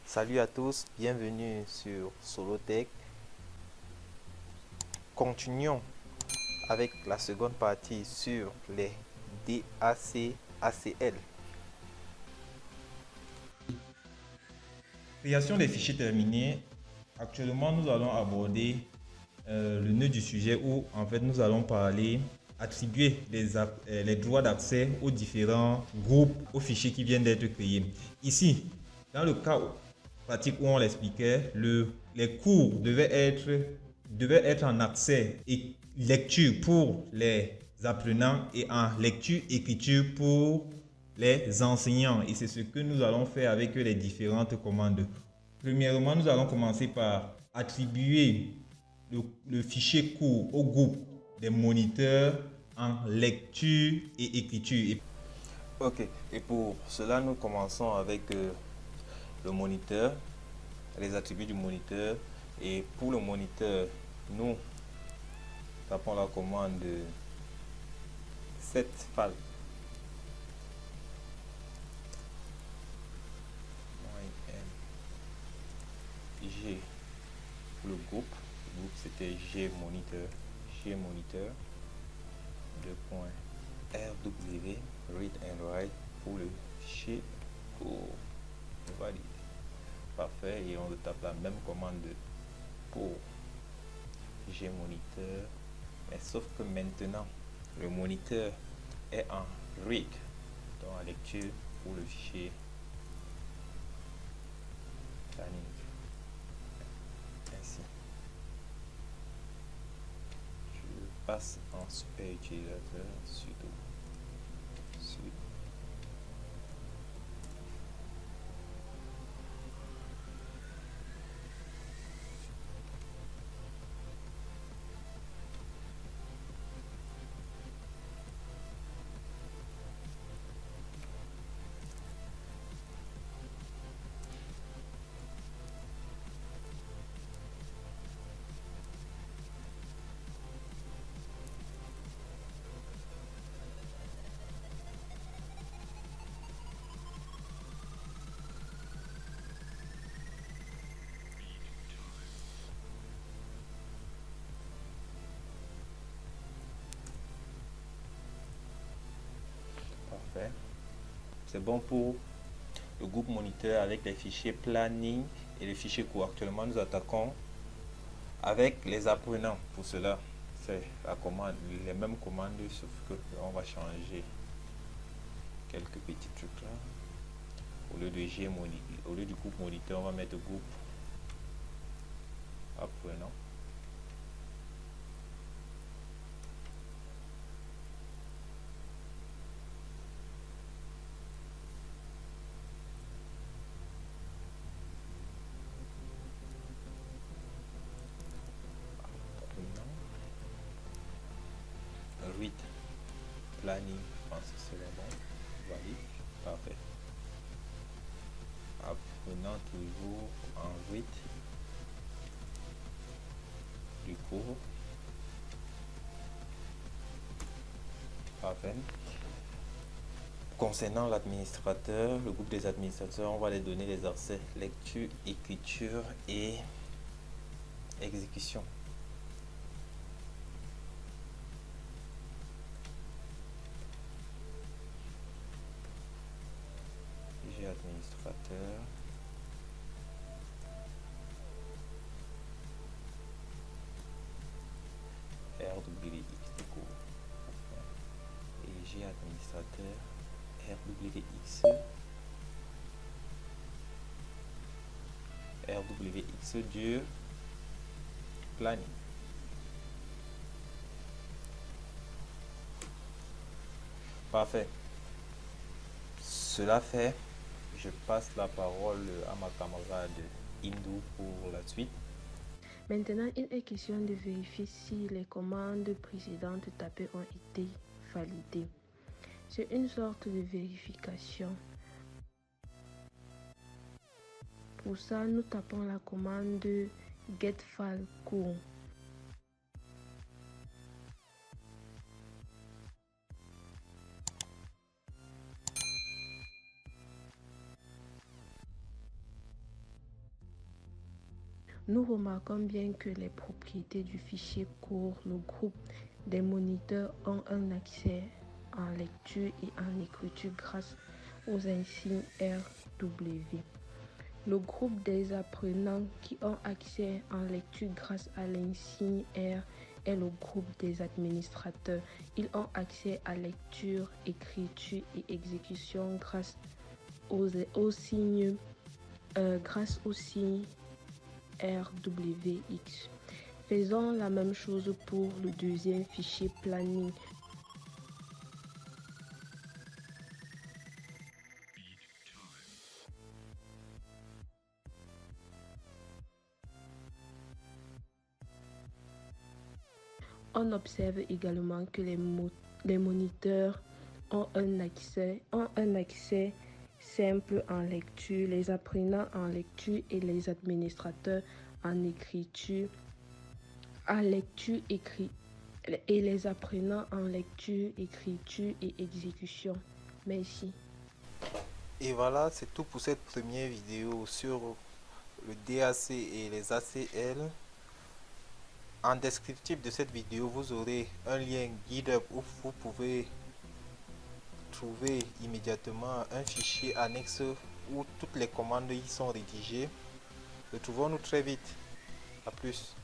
Salut à tous, bienvenue sur Solotech. Continuons avec la seconde partie sur les DAC-ACL. Création des fichiers terminés. Actuellement, nous allons aborder le nœud du sujet où en fait nous allons parler, attribuer les droits d'accès aux différents groupes, aux fichiers qui viennent d'être créés. Ici, dans le cas pratique où on l'expliquait, les cours devaient être en accès et lecture pour les apprenants et en lecture-écriture pour les enseignants. Et c'est ce que nous allons faire avec les différentes commandes. Premièrement, nous allons commencer par attribuer le fichier cours au groupe des moniteurs en lecture et écriture. Ok, et pour cela, nous commençons avec le moniteur, les attributs du moniteur. Et pour le moniteur, nous tapons la commande setfal. G pour le groupe. Le groupe c'était G moniteur. G moniteur. 2.rw read and write pour le fichier cours. Valide. Parfait. Et on tape la même commande pour G moniteur. Mais sauf que maintenant, le moniteur est en read, donc en lecture pour le fichier planning. Ainsi. Je passe en super utilisateur sudo sudo. Parfait. C'est bon pour le groupe moniteur avec les fichiers planning et le fichier cours. Actuellement, nous attaquons avec les apprenants. Pour cela, c'est la commande, les mêmes commandes, sauf que on va changer quelques petits trucs là. Au lieu de G au lieu du groupe moniteur, on va mettre groupe apprenant. Read planning, je pense que c'est bon. Valide. Parfait. Apprenant toujours en read du cours. Parfait. Concernant l'administrateur, le groupe des administrateurs, on va les donner les accès lecture, écriture et exécution. J'ai administrateur. RWX du coup. Et j'ai administrateur RWX. RWX du planning. Parfait. Cela fait, je passe la parole à ma camarade Hindou pour la suite. Maintenant, il est question de vérifier si les commandes précédentes tapées ont été validées. C'est une sorte de vérification. Pour ça, nous tapons la commande getFile cours. Nous remarquons bien que les propriétés du fichier cours, le groupe des moniteurs ont un accès en lecture et en écriture grâce aux insignes RW. Le groupe des apprenants qui ont accès en lecture grâce à l'insigne R est le groupe des administrateurs. Ils ont accès à lecture, écriture et exécution grâce au signe RWX. Faisons la même chose pour le deuxième fichier planning. On observe également que les moniteurs ont un accès simple en lecture, les apprenants en lecture et les administrateurs en écriture, et les apprenants en lecture, écriture et exécution. Merci. Et voilà, c'est tout pour cette première vidéo sur le DAC et les ACL. En descriptif de cette vidéo, vous aurez un lien GitHub où vous pouvez trouver immédiatement un fichier annexe où toutes les commandes y sont rédigées. Retrouvons-nous très vite. À plus.